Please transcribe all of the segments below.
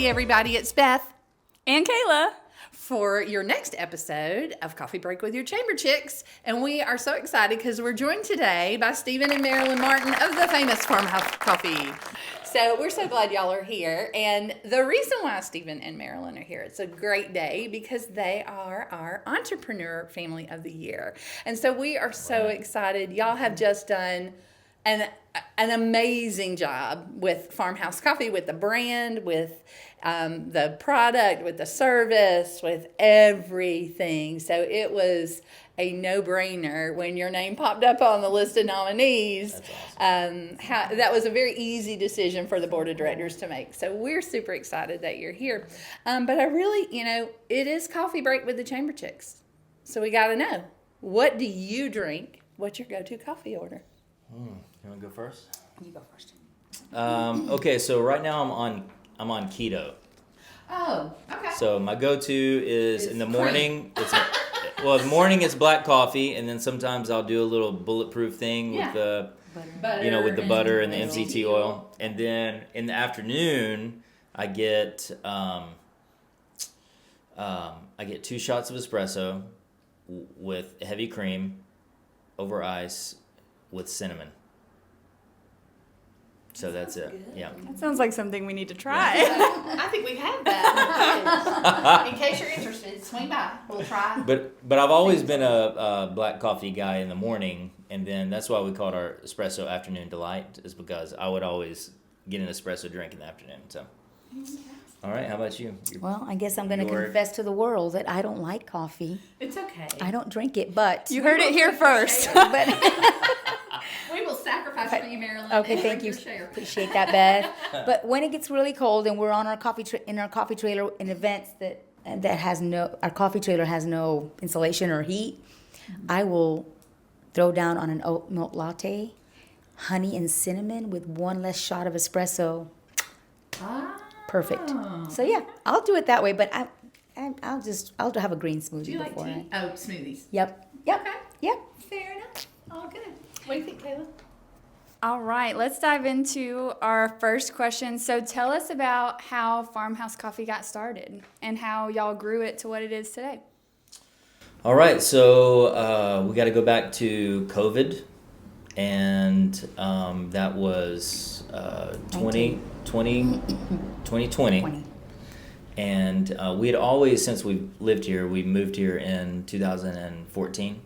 Hey everybody, it's Beth And Kayla. for your next episode of Coffee Break with your Chamber Chicks. And we are so excited because we're joined today by Steven and Marilyn Martin of the famous Farmhouse Coffee. So we're so glad y'all are here. And the reason why Steven and Marilyn are here, it's a great day because they are our Entrepreneur Family of the Year. And so we are so excited. Y'all have just done an amazing job with Farmhouse Coffee, with the brand, with the product, with the service, with everything. So it was a no-brainer when your name popped up on the list of nominees. That's awesome. That was a very easy decision for the board of directors to make. So we're super excited that you're here. But I really, it is Coffee Break with the Chamber Chicks. So we got to know, what do you drink? What's your go-to coffee order? You want to go first? You go first. Okay, so right now I'm on keto. Oh, okay. So my go-to is in the cream. morning. In the morning it's black coffee, and then sometimes I'll do a little bulletproof thing with the Butter with the butter and the MCT MCT oil, and then in the afternoon I get 2 shots of espresso with heavy cream over ice with cinnamon. So that's it. good. Yeah. That sounds like something we need to try. I think we have that. In case you're interested, swing by. We'll try. But I've always been a black coffee guy in the morning, and then that's why we called our espresso afternoon delight, is because I would always get an espresso drink in the afternoon. So, all right, how about you? Well, I guess I'm going to Your- confess to the world that I don't like coffee. It's okay. I don't drink it, but You heard it here first. but We will sacrifice for you, Marilyn. okay, and thank drink you. your share. Appreciate that, Beth. But when it gets really cold and we're on our in our coffee trailer in events that has our coffee trailer has no insulation or heat, I will throw down on an oat milk latte, honey and cinnamon with one less shot of espresso. Perfect. So yeah, I'll do it that way. But I'll have a green smoothie Do you like before. tea? Oh, smoothies. Yep. Okay. Yep. Fair enough. All good. What do you think, Kayla? All right, let's dive into our first question. So tell us about how Farmhouse Coffee got started and how y'all grew it to what it is today. All right, so we got to go back to COVID, and that was 2020. 20. And we had always, since we lived here, we moved here in 2014.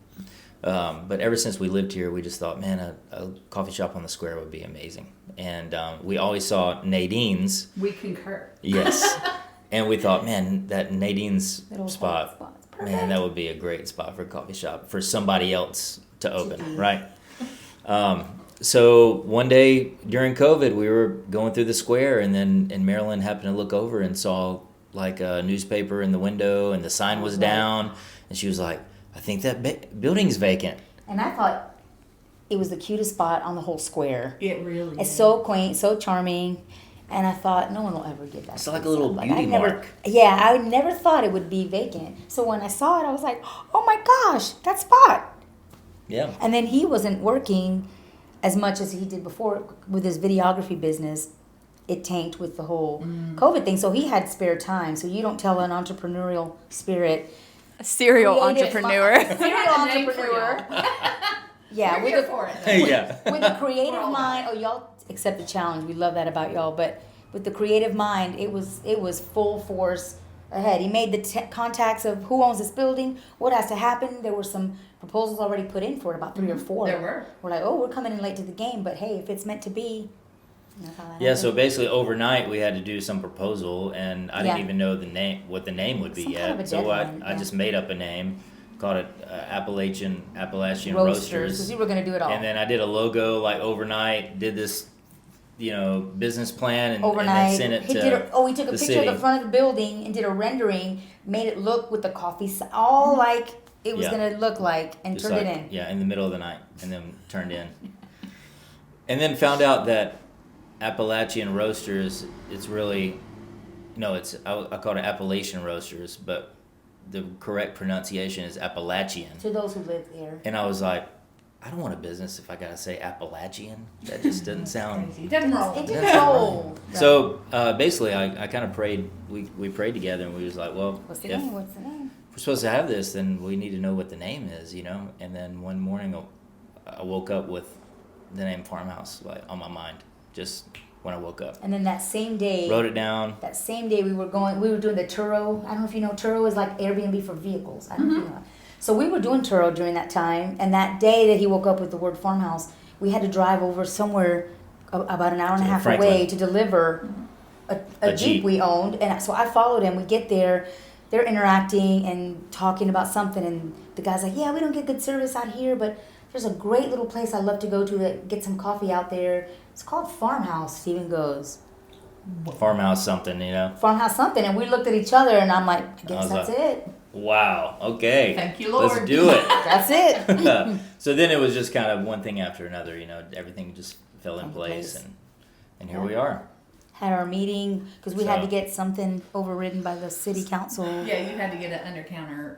But ever since we lived here, we just thought, man, a coffee shop on the square would be amazing. And we always saw Nadine's. We concur. Yes. And we thought, man, that Nadine's Little spot, spot's man, perfect. that would be a great spot for a coffee shop for somebody else to open, right? So one day during COVID, we were going through the square, and Marilyn happened to look over and saw like a newspaper in the window, and the sign was down, and she was like, I think that building's vacant. And I thought it was the cutest spot on the whole square. It really It's so quaint, so charming. And I thought, no one will ever get that. It's like a place little up. beauty mark. Yeah, I never thought it would be vacant. So when I saw it, I was like, oh my gosh, that spot. Yeah. And then he wasn't working as much as he did before with his videography business. It tanked with the whole COVID thing. So he had spare time. So you don't tell an entrepreneurial spirit. A serial creative entrepreneur. Serial Name for entrepreneur. y'all. Yeah, We're with here a for it. Yeah. with a creative We're all mind. Oh, y'all accept the challenge. We love that about y'all. But with the creative mind, it was full force ahead. He made the contacts of who owns this building, what has to happen. There were some proposals already put in for it, about 3 or 4. There were. We're like, oh, we're coming in late to the game, but hey, if it's meant to be. That's how that Yeah, so happened. basically overnight we had to do some proposal, and I didn't Yeah. even know what the name would be Some yet. kind of a So deadline, I yeah. just made up a name, called it Appalachian Roasters, Roasters, because you were going to do it all. and then I did a logo like overnight. Did this, business plan, and Overnight, then sent it he to did. He took a the picture city. of the front of the building and did a rendering, made it look with the coffee, all like it was Yeah. going to look like, and Just turned like, it in. Yeah, in the middle of the night, and then turned in. And then found out that Appalachian Roasters, it's really, I call it Appalachian Roasters, but the correct pronunciation is Appalachian. To those who live there. And I was like, I don't want a business if I gotta say Appalachian. That just doesn't sound. It doesn't roll. It didn't roll. So basically, I kind of prayed. We prayed together, and we was like, well, What's the if name? What's the name? we're supposed to have this, then we need to know what the name is, And then one morning, I woke up with the name Farmhouse on my mind, just when I woke up. And then that same day, Wrote it down. that same day we were doing the Turo. I don't know if you know, Turo is like Airbnb for vehicles. I don't know if you know. So we were doing Turo during that time, and that day that he woke up with the word farmhouse, we had to drive over somewhere about an hour and a half Franklin. away to deliver a Jeep we owned. And so I followed him. We get there, they're interacting and talking about something, and the guy's like, yeah, we don't get good service out here, but there's a great little place I love to go to get some coffee out there. It's called Farmhouse. Steven goes, Farmhouse something, Farmhouse something. And we looked at each other, and I'm like, I guess that's it. Wow. Okay. Thank you, Lord. Let's do it. That's it. So then it was just kind of one thing after another, everything just fell in place, and here we are. Had our meeting because we had So- to get something overridden by the city council. Yeah, you had to get an undercounter.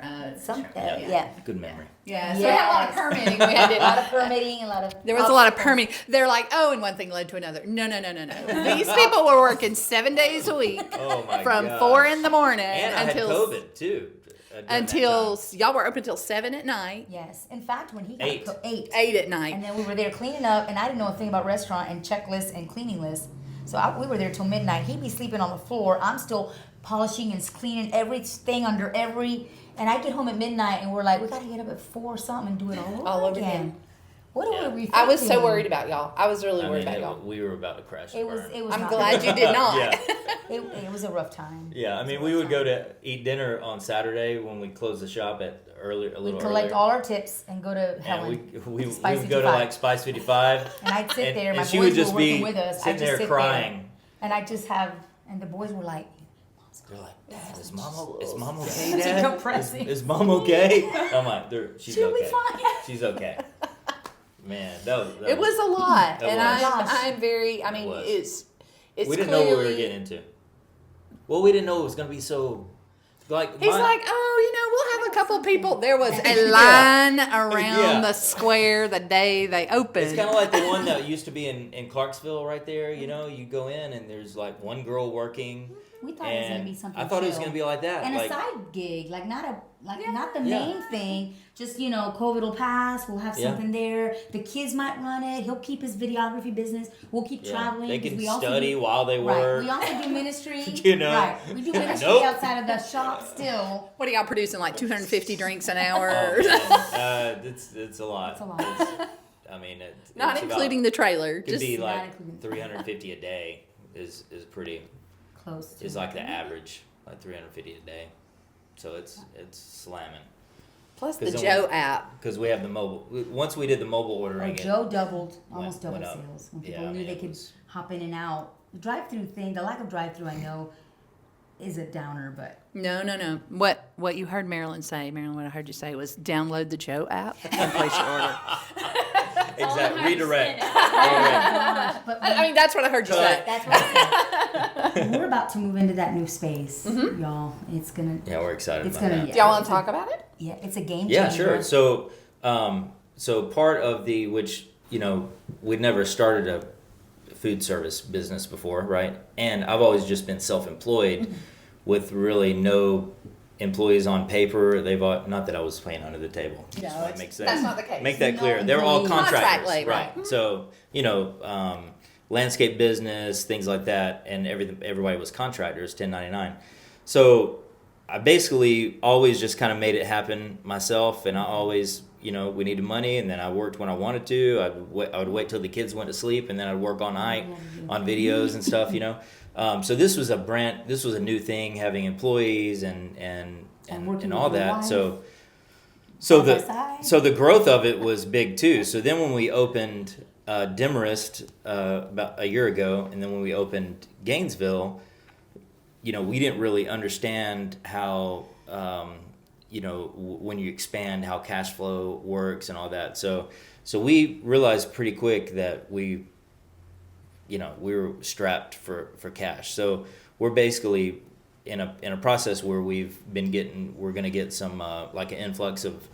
Yeah. Good memory. Yeah, so we had a lot of Yes. permitting. We had A lot of to. permitting, a lot of. There was a lot of permitting. They're like, oh, and one thing led to another. No. These people were working 7 days a week Oh my from gosh. 4 in the morning And I had until COVID too. during that until time. y'all were open till 7 at night, Yes. In fact, when he got 8. 8. 8 at night. And then we were there cleaning up, and I didn't know a thing about restaurant and checklists and cleaning lists. So we were there till midnight. He'd be sleeping on the floor. I'm still polishing and cleaning everything under every. And I get home at midnight, and we're like, we got to get up at 4 or something and do it all over again. What Yeah. are we? I was so thinking? worried about y'all. I was really worried about y'all. We were about to crash. It and was. burn. It was. I'm not glad you did not. Yeah. It was a rough time. Yeah, I mean, we would go to eat dinner on Saturday when we closed the shop a little We'd collect earlier. all our tips and go to And Helen. we Spice would go to 55. like Spice 55. And I'd sit there. My and she boys would just were working be with us. sitting I'd just there sit crying. there, and I just have. And the boys were like, They're like, Dad, is mom okay, It's Dad? depressing. Is mom okay? I'm like, she's "She'll okay. be fine." She's okay. Man, that It was a lot, That and was. I'm very. I mean, was. it's. We didn't know what we were clearly- getting into. Well, we didn't know it was going to be so. Like He's like, we'll have a couple people. There was a line around Yeah. the square the day they opened. It's kind of like the one that used to be in Clarksville right there. You go in and there's like one girl working. We thought it was gonna And be something. I thought it was chill. going to be like that. And like, a side gig, like not the Yeah. main thing. Just COVID will pass. We'll have Yeah. something there. The kids might run it. He'll keep his videography business. We'll keep yeah, traveling. they 'cause can we also study do- while they work. Right. We also do ministry. Right. We do ministry Nope. outside of the shop still. What are y'all producing? Like 250 drinks an hour? Oh, man. It's a lot. It's a lot. I mean, Not it's including the trailer. Could Just be like not including- 350 a day is pretty. Close. To Is like the average, like 350 a day. So it's slamming. plus the 'cause then Joe app. Because we have the mobile. Once we did the mobile Oh, ordering, Joe almost doubled went up. sales when Yeah, people I knew mean, they it could was- hop in and out. The drive-through thing, the lack of drive-through, I know, is a downer, but No. What you heard Marilyn say, what I heard you say was download the Joe app and place your order. exactly redirect. but I mean, that's what I heard you say. that's what I said. We're about to move into that new space, y'all. It's gonna, Yeah, we're excited it's about gonna, that. Do y'all want to talk about it? yeah, it's a game changer. Yeah, sure. So, so part of which we'd never started a food service business before, right? And I've always just been self-employed with really no employees on paper. They've all, not that I was playing under the table. No, Makes that's not the case. Make that No clear. They're all employees. contractors, Contract labor. right? So landscape business, things like that, and everybody was contractors, 1099. So I basically always just kind of made it happen myself, and I always, we needed money, and then I worked when I wanted to. I would wait till the kids went to sleep, and then I'd work all night on videos and stuff, So this was a new thing, having employees and working all with your that. wife. So Side by side. so the growth of it was big too. So then when we opened Demarest about a year ago, and then when we opened Gainesville, we didn't really understand how when you expand, how cash flow works and all that. So we realized pretty quick that we were strapped for cash. So we're basically in a process where we're going to get some like an influx of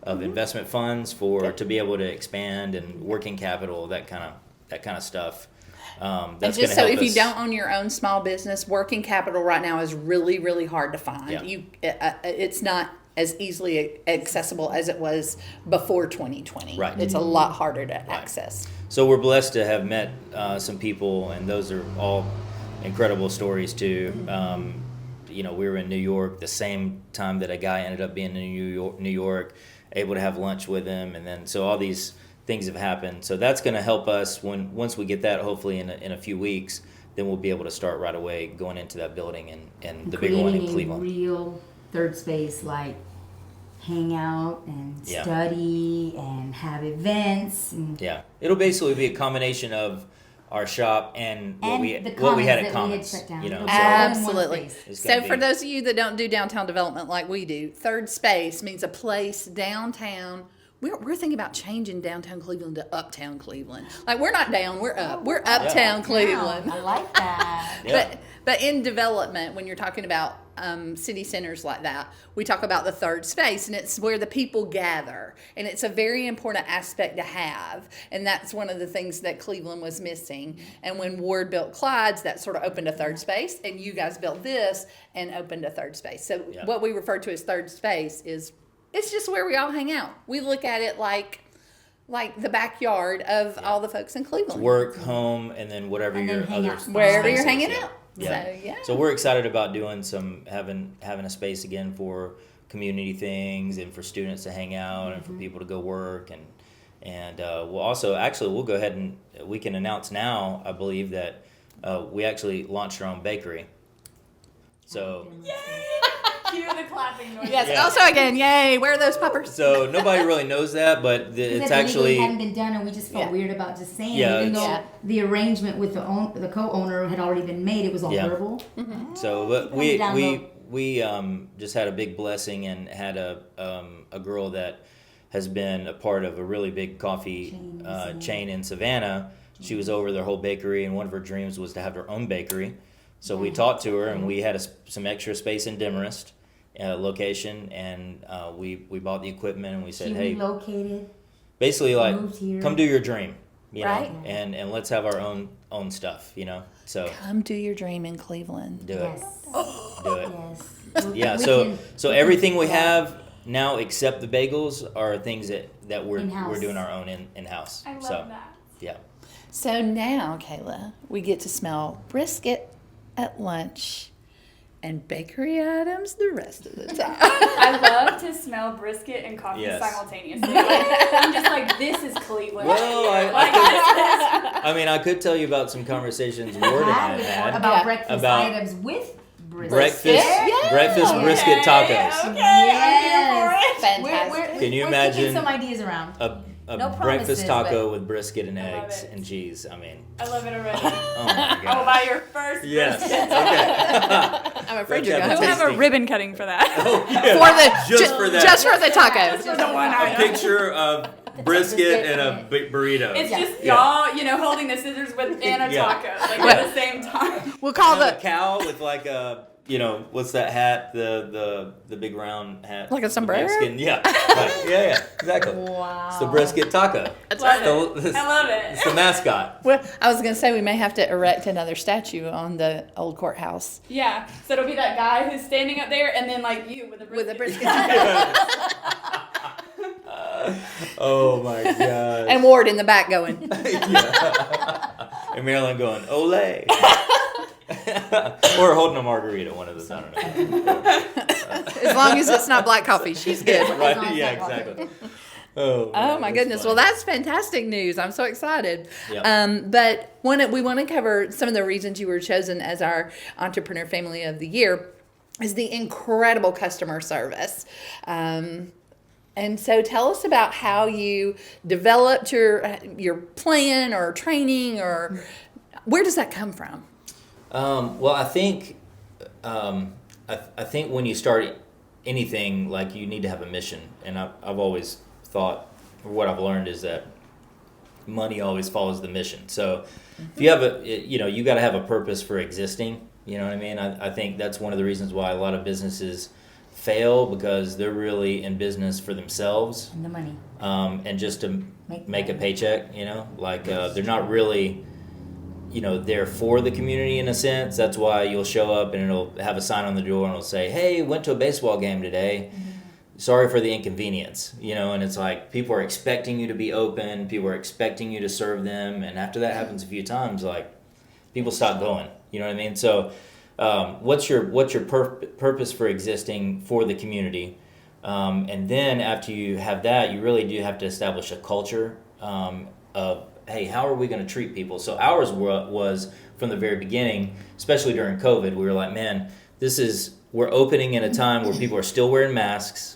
investment funds to be able to expand, and working capital, that kind of stuff. And That's just going to so help if us. you don't own your own small business, working capital right now is really, really hard to find. Yeah. It's not as easily accessible as it was before 2020. Right. It's a lot harder to access. So we're blessed to have met some people, and those are all incredible stories too. We were in New York the same time that a guy ended up being in New York, able to have lunch with him, and then so all these things have happened. So that's going to help us once we get that, hopefully in a few weeks. Then we'll be able to start right away going into that building and the bigger one in Cleveland. Creating a real third space, like hang out and study and have events. And Yeah, it'll basically be a combination of our shop and what we had at Commons. Absolutely. It's So gonna for be- those of you that don't do downtown development like we do, third space means a place downtown. We're thinking about changing downtown Cleveland to uptown Cleveland. Like, we're not down, we're up. We're uptown Cleveland. I like that. Yeah. But in development, when you're talking about city centers like that, we talk about the third space, and it's where the people gather. And it's a very important aspect to have. And that's one of the things that Cleveland was missing. And when Ward built Clyde's, that sort of opened a third space. And you guys built this and opened a third space. So what we refer to as third space is, it's just where we all hang out. We look at it like the backyard of all the folks in Cleveland. Work, home, and then whatever And then your hang other out. Wherever you're spaces, hanging out. Yeah. So, So we're excited about doing having a space again for community things and for students to hang out and for people to go work, and we'll go ahead and we can announce now, I believe, that we actually launched our own bakery. So Cue the clapping noise. Yes. Yeah. Also, again, yay! Where are those puppers? so nobody really knows that, but it's That actually legally hadn't been done, and we just felt weird about just saying Yeah, it, even though it's- the arrangement with the co-owner had already been made. It was all verbal. So, but Keep it on the down we just had a big blessing and had a girl that has been a part of a really big coffee chain in Savannah. She was over their whole bakery, and one of her dreams was to have her own bakery. So we talked to her, and we had some extra space in Demarest location, and we bought the equipment, and we said, She hey, relocated. basically like, moved here. come do your dream, Right. know, and let's have our own stuff, So Come do your dream in Cleveland. do Yes. it, do it. Yes. Yeah, We so can- everything we have now except the bagels are things that we're In-house. doing our own in-house. I love so, that. Yeah. So now, Kayla, we get to smell brisket at lunch and bakery items the rest of the time. I love to smell brisket and coffee Yes. simultaneously. I'm just like, this is Cleveland. Well, Like, I could tell you about some conversations Ward and I had. about Yeah. breakfast About items with brisket. Breakfast Yeah. brisket tacos. Okay, Yes. I'm here for it. Fantastic. Can you we're imagine kicking some ideas around? A No breakfast promises, taco with brisket and I love eggs it. and cheese. I mean, I love it already. oh my I will god. buy your first Yes. brisket. Okay. I'm afraid Let's you're have going a to We'll have a tasting. ribbon cutting for that. Oh, yeah. for the Just for that. Just for the tacos. Just for the one A item. picture of brisket and a burrito. It's just Yeah. y'all, holding the scissors with and a Yeah. taco, like at the same time. We'll call Have a the cow with like a, what's that hat? The big round hat. Like a sombrero? Mexican. Yeah. Right. Yeah. Exactly. Wow. It's the brisket taco. That's Love right. it. I love It's it. the mascot. Well, I was going to say we may have to erect another statue on the old courthouse Yeah, so it'll be that guy who's standing up there, and then like you with a brisket. with a brisket Oh my god. and Ward in the back going. And Marilyn going, Olay. Or holding a margarita, one of those. I don't know. As long as it's not black coffee, she's good. Right? It's Yeah, not exactly. Oh, Oh my goodness! Well, that's fantastic news. I'm so excited. Yeah. But we want to cover some of the reasons you were chosen as our Entrepreneur Family of the Year is the incredible customer service. And so tell us about how you developed your plan or training, or where does that come from? Well, I think I think when you start anything, like, you need to have a mission, and I've always thought, or what I've learned is that money always follows the mission. So if you have you got to have a purpose for existing. You know what I mean? I think that's one of the reasons why a lot of businesses fail because they're really in business for themselves And the money. and just to make a money. paycheck, you know, like they're not really, you know, there for the community in a sense. That's why you'll show up and it'll have a sign on the door and it'll say, hey, went to a baseball game today. Sorry for the inconvenience, you know, and it's like people are expecting you to be open, people are expecting you to serve them, and after that happens a few times, like people stop going, you know what I mean? So what's your purpose for existing for the community? And then after you have that, you really do have to establish a culture of, hey, how are we going to treat people? So ours was from the very beginning, especially during COVID, we were like, man, we're opening in a time where people are still wearing masks.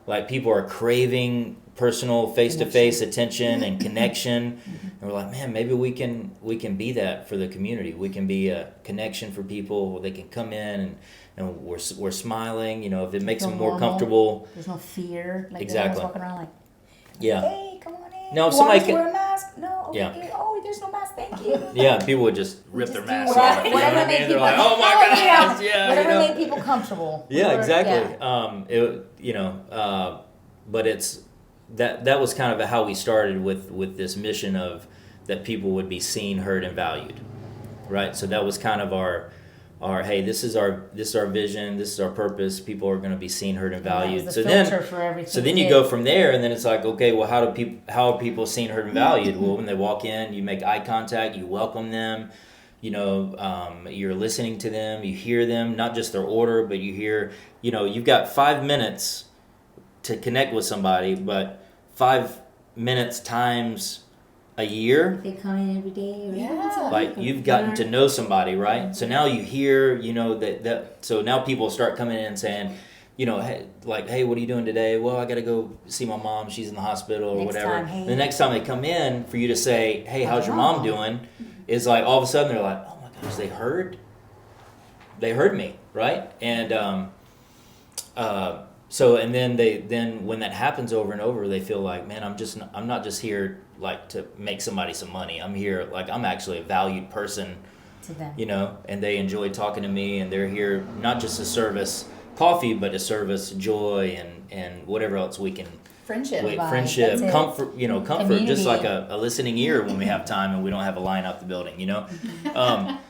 Like people are craving personal face-to-face attention and connection. And we're like, man, maybe we can be that for the community. We can be a connection for people. They can come in and we're smiling, you know, if it makes them more normal. comfortable. There's no fear. Like Exactly. everyone's walking around like, Yeah. hey, come on in. No, if You somebody want us to can- wear a mask? No. Okay, Yeah. good. Oh, there's no mask. Thank you. Yeah, people would just rip Just their do masks whatever- off. You know what whatever I mean? made They're people- like, oh my Oh, gosh, yeah, Whatever you know? made people comfortable. Yeah, Or- exactly. yeah. But it's that was kind of how we started with this mission of that people would be seen, heard, and valued, right? So that was kind of our hey, this is our vision, this is our purpose. People are going to be seen, heard, and And that was valued. the So filter then, for everything so then we you did. go from there, and then it's like, okay, well, how are people seen, heard, and valued? Well, when they walk in, you make eye contact, you welcome them. You know, you're listening to them, you hear them, not just their order, but you hear, you know, you've got 5 minutes to connect with somebody, but 5 minutes times a year, They come in every day. Or Yeah. like you've gotten to know somebody, right? So now you hear, you know, that so now people start coming in and saying, you know, hey, like, hey, what are you doing today? Well, I got to go see my mom. She's in the hospital or Next whatever. time, hey. The next time they come in for you to say, hey, how's your mom doing? Is like all of a sudden they're like, oh my gosh, they heard me, right? And so and then when that happens over and over, they feel like, man, I'm not just here like to make somebody some money. I'm here like I'm actually a valued person, To them. you know, and they enjoy talking to me, and they're here not just to service coffee, but to service joy and whatever else we can. Friendship. Wait, vibe, friendship, that's it. comfort, you know, comfort, just Community. like a listening ear when we have time and we don't have a line out the building, you know?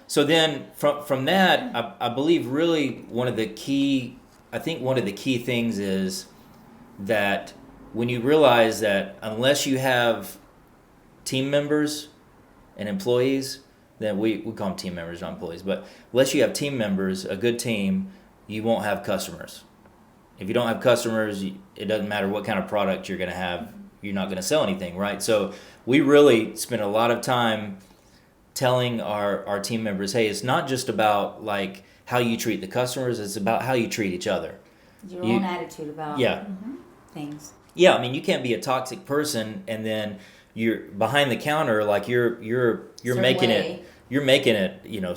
So then from that, I believe really one of the key things is that when you realize that unless you have team members and employees, then we call them team members, not employees, but unless you have team members, a good team, you won't have customers. If you don't have customers, it doesn't matter what kind of product you're going to have, you're not going to sell anything, right? So we really spend a lot of time telling our team members, hey, it's not just about like how you treat the customers, it's about how you treat each other. Your You- own attitude about Yeah. things. Yeah, I mean, you can't be a toxic person and then you're behind the counter like you're Certain making way. you're making it, you know,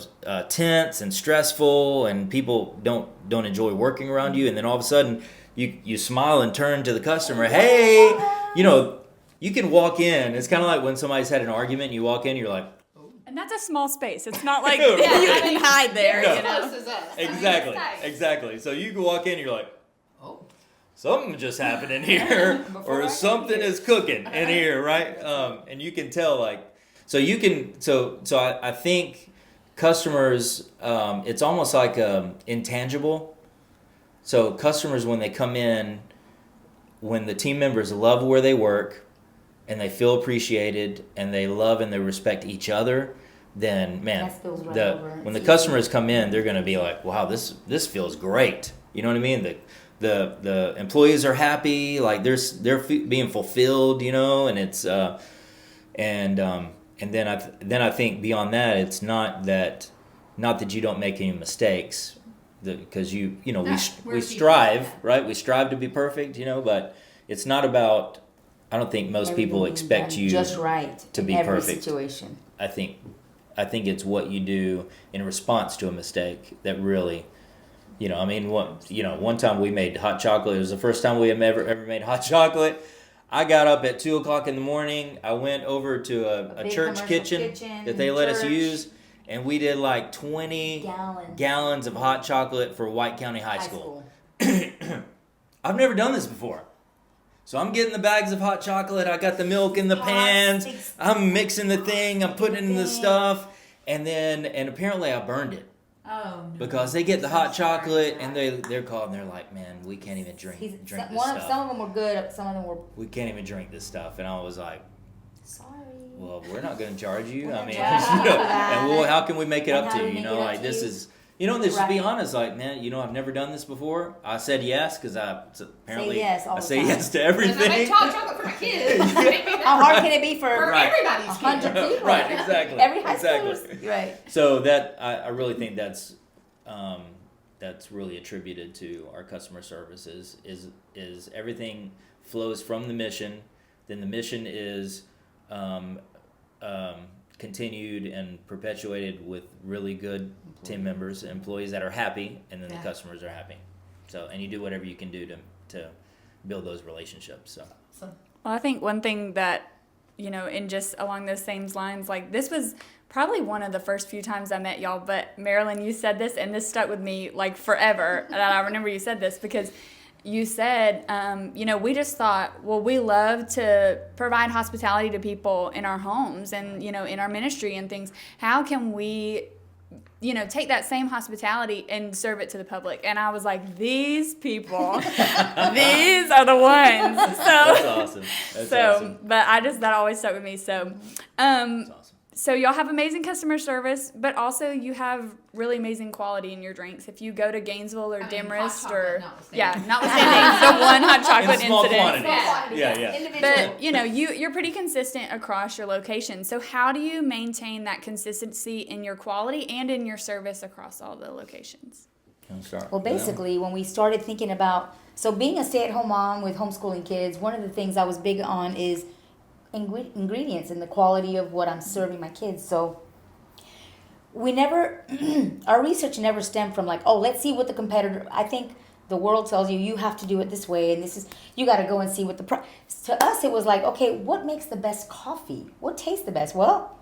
tense and stressful, and people don't enjoy working around you. And then all of a sudden, you smile and turn to the customer, hey, you know, you can walk in. It's kind of like when somebody's had an argument, and you walk in, you're like, And that's a small space. It's not like Yeah, you right. can hide there, No. you know. Close as us. exactly. So you can walk in, you're like, Oh. something just happened in here, or something is cooking in here, right? And you can tell, like, so you can, so I think customers, it's almost like intangible. So customers, when they come in, when the team members love where they work, and they feel appreciated, and they love and they respect each other, then man, That spills right over. when the It's customers come in, they're gonna be like, wow, this feels great. You know what I mean? The employees are happy, like they're being fulfilled, you know, and it's and then I think beyond that, it's not that you don't make any mistakes, because you know No, we we're strive, people. right? We strive to be perfect, you know, but it's not about. I don't think most people everything expect done you just right to in be every perfect. situation. I think it's what you do in response to a mistake that really, you know, I mean, one time we made hot chocolate. It was the first time we had ever made hot chocolate. I got up at 2:00 in the morning. I went over to a big church commercial kitchen that they let us church. use, and we did like 20 Gallons. gallons of hot chocolate for White County High School. I've never done this before. So I'm getting the bags of hot chocolate. I got the milk in the pans. I'm mixing the thing. I'm putting it in the stuff. And apparently I burned it. Oh, no. Because they get the hot chocolate and they're called and they're like, man, we can't even drink this stuff. Some of them were good. Some of them were. We can't even drink this stuff. And I was like, Sorry. well, we're not going to charge you. I mean, Yeah. and how can we make it And up how to do you? we You make know, it up like to this you? is, just to be Right. honest, like, man, I've never done this before. I said yes because apparently yes all I the say time. yes to And I make everything. chocolate for my kids. How hard can it be for Right. everybody's 100 kids? people? Right, exactly. Every high Exactly. schoolers? Right. So that I really think that's really attributed to our customer services is everything flows from the mission. Then the mission is continued and perpetuated with really good team members, employees that are happy, and then the customers are happy. So, and you do whatever you can do to build those relationships. So. Well, I think one thing that, in just along those same lines, like this was probably one of the first few times I met y'all, but Marilyn, you said this, and this stuck with me like forever. And I remember you said this because you said, we just thought, well, we love to provide hospitality to people in our homes and, in our ministry and things. How can we, take that same hospitality and serve it to the public? And I was like, these people, these are the ones. So, That's awesome. That's awesome. But that always stuck with me. So, That's awesome. so y'all have amazing customer service, but also you have really amazing quality in your drinks. If you go to Gainesville or Demorest hot chocolate notwithstanding the one hot chocolate In small incident. quantities. Yeah. But you're pretty consistent across your location. So how do you maintain that consistency in your quality and in your service across all the locations? Can I start? Well, basically, when we started thinking about, so being a stay-at-home mom with homeschooling kids, one of the things I was big on is ingredients and the quality of what I'm serving my kids. So we never, our research never stemmed from like, oh, let's see what the competitor, I think the world tells you, you have to do it this way, and this is, you got to go and see what to us, it was like, okay, what makes the best coffee? What tastes the best? Well,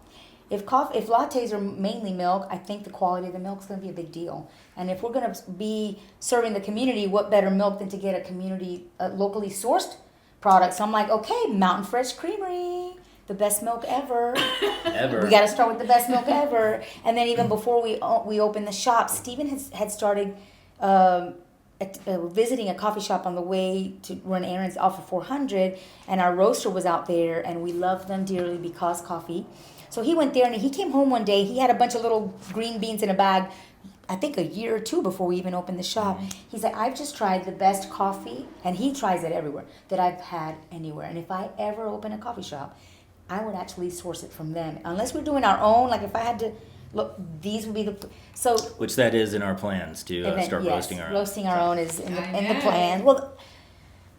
if lattes are mainly milk, I think the quality of the milk is going to be a big deal. And if we're going to be serving the community, what better milk than to get a locally sourced product? So I'm like, okay, Mountain Fresh Creamery, the best milk ever. Ever. We got to start with the best milk ever. And then even before we opened the shop, Steven had started visiting a coffee shop on the way to run errands off of 400, and our roaster was out there, and we loved them dearly because coffee. So he went there, and he came home one day. He had a bunch of little green beans in a bag, I think a year or two before we even opened the shop. He's like, I've just tried the best coffee, and he tries it everywhere, that I've had anywhere. And if I ever open a coffee shop, I would actually source it from them. Unless we're doing our own, like if I had to, look, these would be the, so. Which that is in our plans to start roasting our own. Roasting our own is in the plan. Well,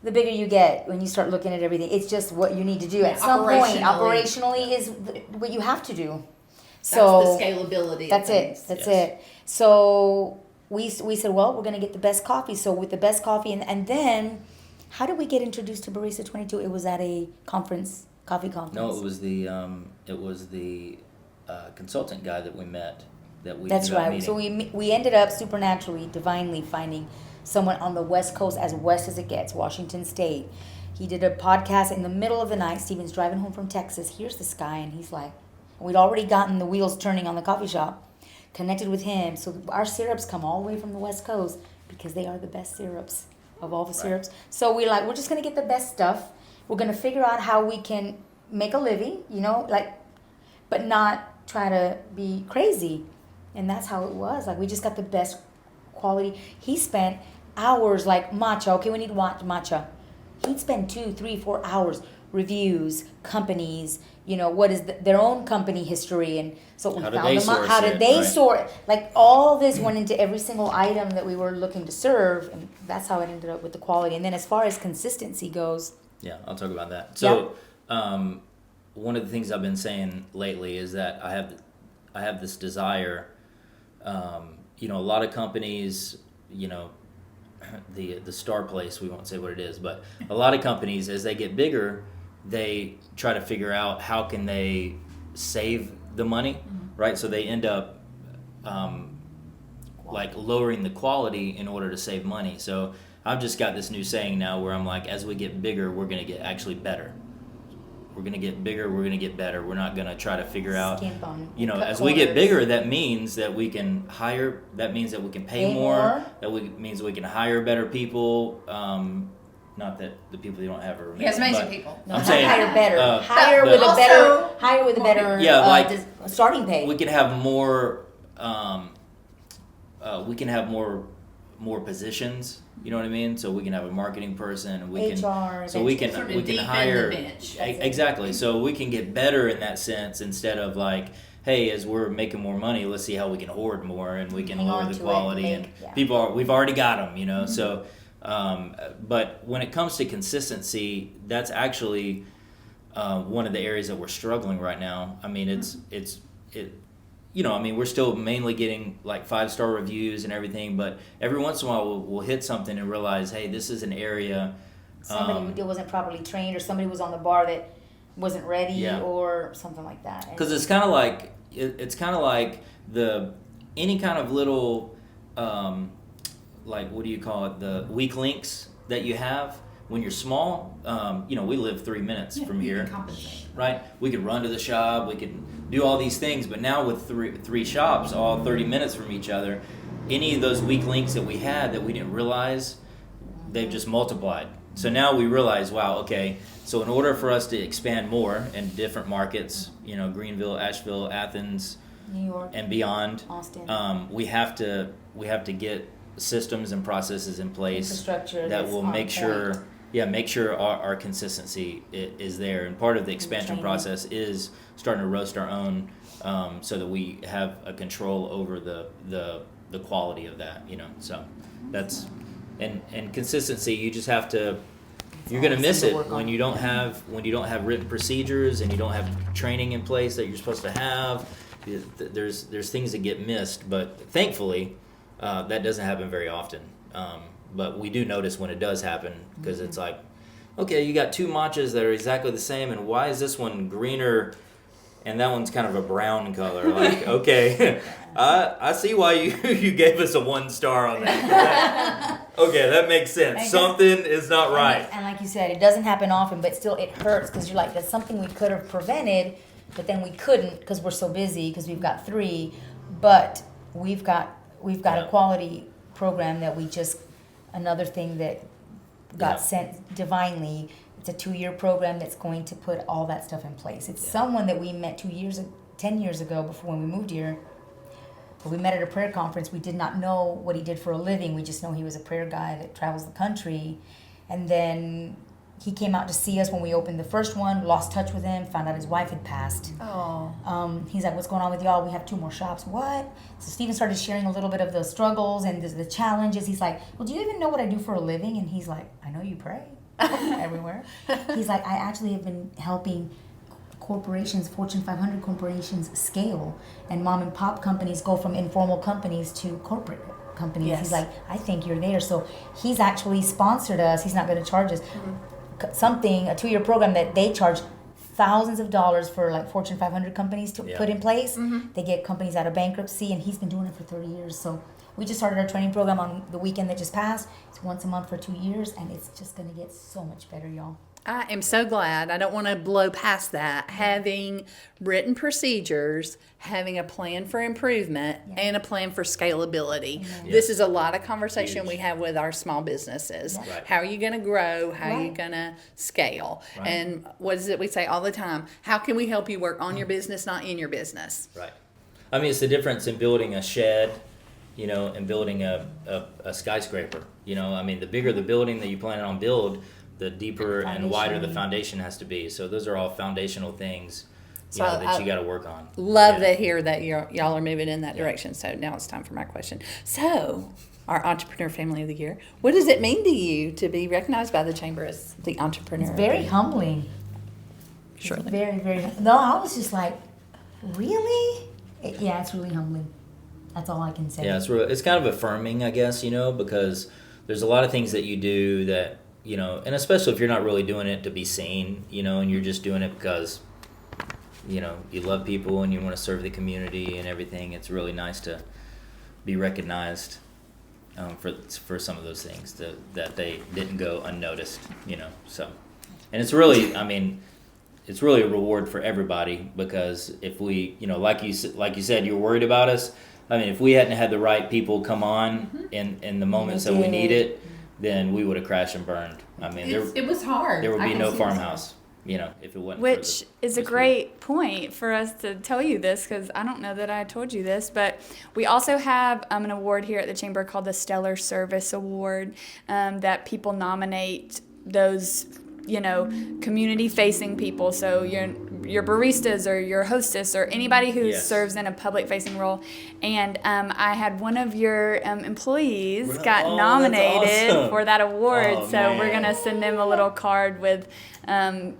the bigger you get when you start looking at everything, it's just what you need to do at some point. Operationally is what you have to do. So that's the scalability. That's it. So we said, well, we're going to get the best coffee. So with the best coffee, and then how did we get introduced to Barista 22? It was at a conference, coffee conference. No, it was the consultant guy that we met. That's right. Meeting. So we ended up supernaturally, divinely finding someone on the West Coast, as west as it gets, Washington State. He did a podcast in the middle of the night. Steven's driving home from Texas. Here's this guy, and he's like, we'd already gotten the wheels turning on the coffee shop, connected with him. So our syrups come all the way from the West Coast because they are the best syrups of all the syrups. So we're just going to get the best stuff. We're going to figure out how we can make a living, but not try to be crazy. And that's how it was. We just got the best quality. He spent hours matcha. Okay, we need matcha. He'd spend 2, 3, 4 hours. Reviews, companies, what is their own company history. And so we found them out. How did they sort? All this went into every single item that we were looking to serve. And that's how it ended up with the quality. And then as far as consistency goes. Yeah, I'll talk about that. So one of the things I've been saying lately is that I have this desire. A lot of companies, the Star Place, we won't say what it is, but a lot of companies, as they get bigger, they try to figure out how can they save the money, right? So they end up like lowering the quality in order to save money. So I've just got this new saying now where I'm like, as we get bigger, we're going to get actually better. We're going to get bigger, we're going to get better. We're not going to try to figure out, as we get bigger, that means that we can hire, that means that we can pay more, means we can hire better people. Not that the people you don't have are amazing. He has amazing people. No, I'm saying, hire better. hire with a better starting pay. We can have more, we can have more positions. You know what I mean? So we can have a marketing person, and we HR, can, so we can hire exactly. So we can get better in that sense instead of like, hey, as we're making more money, let's see how we can hoard more and we can lower the quality. We've already got them, you know. So, but when it comes to consistency, that's actually one of the areas that we're struggling right now. I mean, we're still mainly getting like 5-star reviews and everything, but every once in a while we'll hit something and realize, hey, this is an area. Somebody wasn't properly trained, or somebody was on the bar that wasn't ready, or something like that. Because it's kind of like any kind of little, like, what do you call it? The weak links that you have. When you're small, we live 3 minutes from here, right? We could run to the shop, we could do all these things, but now with three shops, all 30 minutes from each other, any of those weak links that we had that we didn't realize, they've just multiplied. So now we realize, wow, okay, so in order for us to expand more in different markets, Greenville, Asheville, Athens, New York, and beyond, Austin, we have to get systems and processes in place that will make sure our consistency is there. And part of the expansion process is starting to roast our own, so that we have a control over the quality of that. So that's and consistency. You just have to. You're going to miss it when you don't have written procedures and you don't have training in place that you're supposed to have. There's things that get missed, but thankfully. That doesn't happen very often, but we do notice when it does happen, because it's like, okay, you got 2 matchas that are exactly the same, and why is this one greener and that one's kind of a brown color? Like, okay, I see why you gave us a 1 star on that. Okay, that makes sense. Something is not right. And like you said, it doesn't happen often, but still it hurts, because you're like, that's something we could have prevented, but then we couldn't because we're so busy, because we've got 3, but we've got a quality program that another thing that got sent divinely. It's a 2-year program that's going to put all that stuff in place. It's someone that we met 10 years ago, before when we moved here. But we met at a prayer conference. We did not know what he did for a living. We just know he was a prayer guy that travels the country. And then he came out to see us when we opened the first one, lost touch with him, found out his wife had passed. He's like, what's going on with y'all? We have 2 more shops. What? So Steven started sharing a little bit of the struggles and the challenges. He's like, well, do you even know what I do for a living? And he's like, I know you pray everywhere. He's like, I actually have been helping corporations, Fortune 500 corporations, scale, and mom and pop companies go from informal companies to corporate companies. Yes. He's like, I think you're there. So he's actually sponsored us. He's not going to charge us. A 2-year program that they charge thousands of dollars for, like, Fortune 500 companies to put in place. They get companies out of bankruptcy, and he's been doing it for 30 years. So we just started our training program on the weekend that just passed. It's once a month for 2 years, and it's just going to get so much better, y'all. I am so glad. I don't want to blow past that. Having written procedures, having a plan for improvement, and a plan for scalability. Yes. This is a lot of conversation we have with our small businesses. Yes. Right. How are you going to grow? How are you going to scale? Right. And what is it we say all the time? How can we help you work on your business, not in your business? Right. I mean, it's the difference in building a shed, and building a skyscraper. I mean, the bigger the building that you plan on build, the deeper and wider the foundation has to be. So those are all foundational things that you got to work on. Love to hear that y'all are moving in that direction. So now it's time for my question. So, our Entrepreneur Family of the Year, what does it mean to you to be recognized by the Chamber as the Entrepreneur? It's very humbling. Surely. It's very, very. No, I was just like, really? It's really humbling. That's all I can say. Yeah, it's kind of affirming, I guess, because there's a lot of things that you do that, and especially if you're not really doing it to be seen, and you're just doing it because, you love people and you want to serve the community and everything. It's really nice to be recognized for some of those things that they didn't go unnoticed, so. And it's really, it's really a reward for everybody, because if we, like you said, you're worried about us. If we hadn't had the right people come on in the moments that we needed, then we would have crashed and burned. It was hard. There would be no farmhouse, if it wasn't. Which is a great point for us to tell you this, because I don't know that I told you this, but we also have an award here at the Chamber called the Stellar Service Award, that people nominate those community-facing people. So your baristas or your hostess or anybody who serves in a public-facing role. And I had one of your employees got nominated for that award. We're going to send them a little card with, kind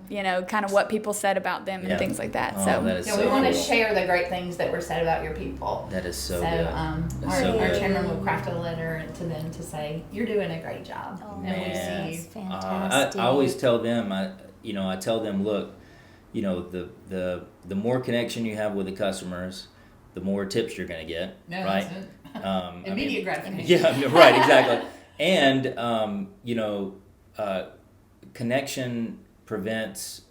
of what people said about them and things like that. We want to share the great things that were said about your people. That is so good. Our chairman will craft a letter to them to say, you're doing a great job. And we see you. Fantastic. I always tell them, I tell them, look, the more connection you have with the customers, the more tips you're going to get, right? Immediate gratification. Yeah, right, exactly. And, connection prevents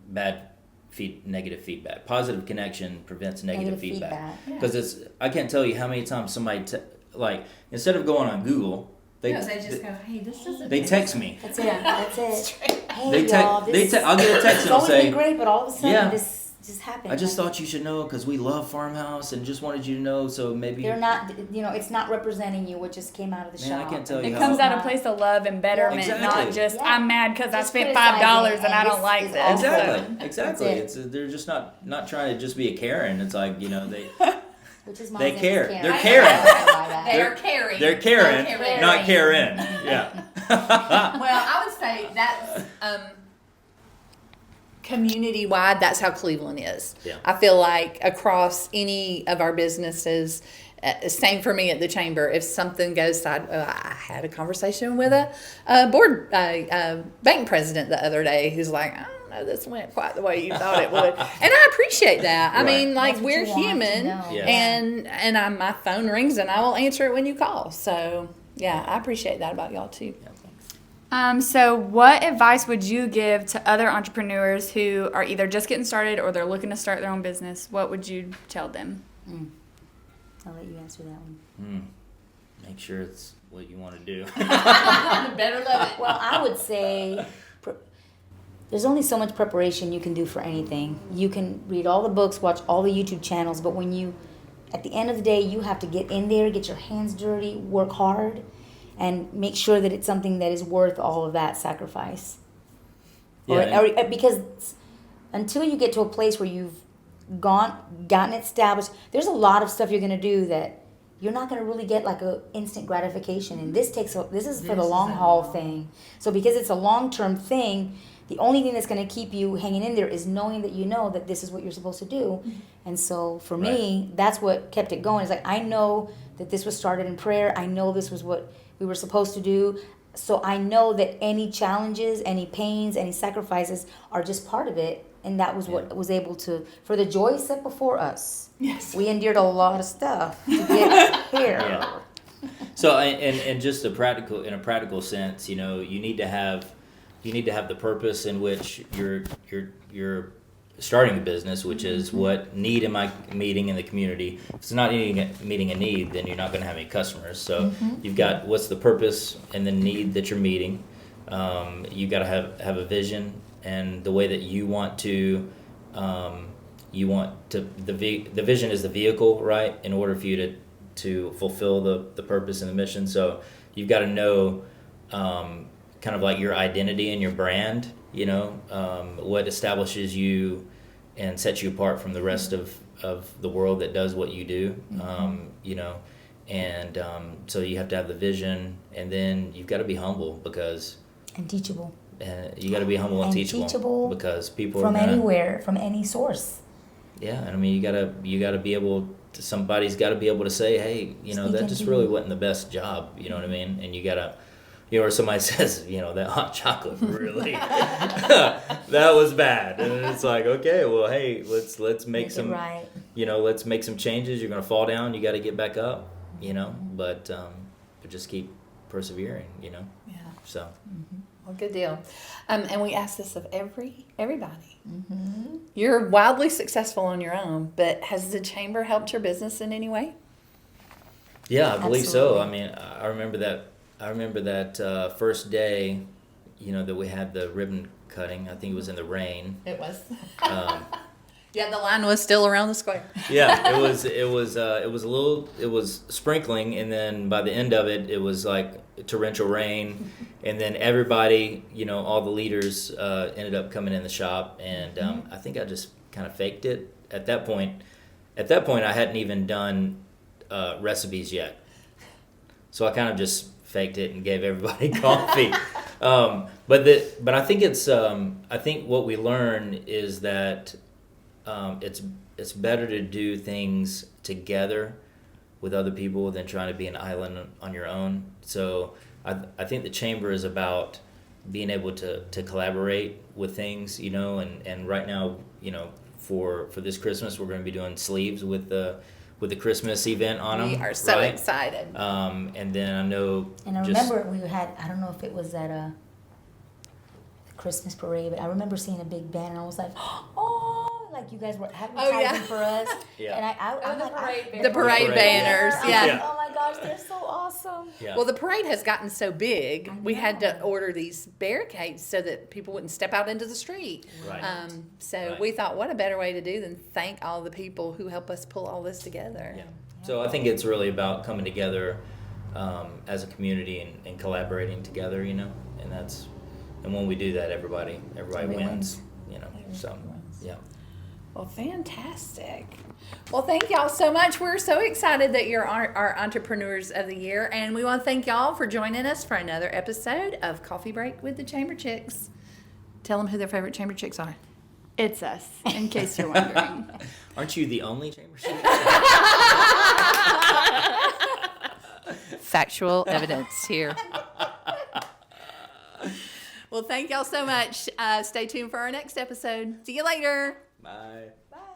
negative feedback. Positive connection prevents negative feedback. Because I can't tell you how many times somebody, instead of going on Google, they just go, hey, this doesn't. They text me. That's it. That's it. Hey, I'll get a text and I'll say, been great, but all of a sudden this just happened. I just thought you should know because we love Farmhouse and just wanted you to know. So maybe they're not. It's not representing you. What just came out of the shop. I can't tell you. It comes out of a place of love and betterment, not just I'm mad because I spent $5 and I don't like this. Exactly. They're just not trying to just be a Karen. It's like they. Which is my they care. Karen. They're Karen. They are caring. They're Karen, not Karen. Yeah. Well, I would say that's community-wide. That's how Cleveland is. Yeah. I feel like across any of our businesses, same for me at the Chamber. If something goes I had a conversation with a bank president the other day who's like, I don't know, this went quite the way you thought it would. And I appreciate that. Right. We're human, and my phone rings and I will answer it when you call. So, yeah, I appreciate that about y'all too. Yeah, thanks. So what advice would you give to other entrepreneurs who are either just getting started or they're looking to start their own business? What would you tell them? I'll let you answer that one. Make sure it's what you want to do. Better love it. Well, I would say there's only so much preparation you can do for anything. You can read all the books, watch all the YouTube channels, but at the end of the day, you have to get in there, get your hands dirty, work hard, and make sure that it's something that is worth all of that sacrifice. Because until you get to a place where you've gotten established, there's a lot of stuff you're going to do that you're not going to really get like a instant gratification, and this is for the long haul thing. So because it's a long-term thing, the only thing that's going to keep you hanging in there is knowing that you know that this is what you're supposed to do. And so for me, that's what kept it going. It's like, I know that this was started in prayer. I know this was what we were supposed to do. So I know that any challenges, any pains, any sacrifices are just part of it. And that was what was able to, for the joy set before us. Yes. We endured a lot of stuff to get here. Yeah. So, and just in a practical sense, you need to have the purpose in which you're starting a business, which is what need am I meeting in the community. If it's not meeting a need, then you're not going to have any customers. So you've got what's the purpose and the need that you're meeting. You got to have a vision and the way that you want to. The vision is the vehicle, right? In order for you to fulfill the purpose and the mission. So you've got to know kind of like your identity and your brand, what establishes you and sets you apart from the rest of the world that does what you do, so you have to have the vision, and then you've got to be humble and teachable. You got to be humble and teachable because people from anywhere, from any source. Yeah, and you gotta be able to. Somebody's got to be able to say, hey, that just really wasn't the best job. You know what I mean? And you gotta. Or somebody says, that hot chocolate really, that was bad. And it's like, okay, well, hey, let's make some, right. Let's make some changes. You're going to fall down. You got to get back up. but just keep persevering, Yeah. so. Well, good deal. And we ask this of everybody. You're wildly successful on your own, but has the chamber helped your business in any way? Yeah, I believe so. Absolutely. I mean, I remember that first day, that we had the ribbon cutting. I think it was in the rain. It was. Um, Yeah, the line was still around the square. yeah, it was sprinkling, and then by the end of it, it was like torrential rain, and then everybody, all the leaders ended up coming in the shop, and I think I just kind of faked it at that point. At that point, I hadn't even done recipes yet, so I kind of just faked it and gave everybody coffee. But I think I think what we learn is that it's better to do things together with other people than trying to be an island on your own. So I think the chamber is about being able to collaborate with things, and right now, for this Christmas, we're going to be doing sleeves with the Christmas event on them. We are so right? excited. And then I know. And I remember we had, I don't know if it was at a Christmas parade, but I remember seeing a big banner. I was like, oh, like you guys were advertising yeah. for us. Yeah. And I'm the like, parade The parade parade banners, I'm yeah. like, oh my gosh, they're so awesome. Yeah. Well, the parade has gotten so big, I we had to know. order these barricades so that people wouldn't step out into the street. Right. So Right. we thought, what a better way to do than thank all the people who help us pull all this together. Yeah. So I think it's really about coming together as a community and collaborating together, and when we do that, everybody wins, So yeah. Well, fantastic. Well, thank y'all so much. We're so excited that you're our Entrepreneurs of the Year, and we want to thank y'all for joining us for another episode of Coffee Break with the Chamber Chicks. Tell them who their favorite Chamber Chicks are. It's us, in case you're wondering. Aren't you the only chamber chick? Factual evidence here. Well, thank y'all so much. Stay tuned for our next episode. See you later. Bye. Bye.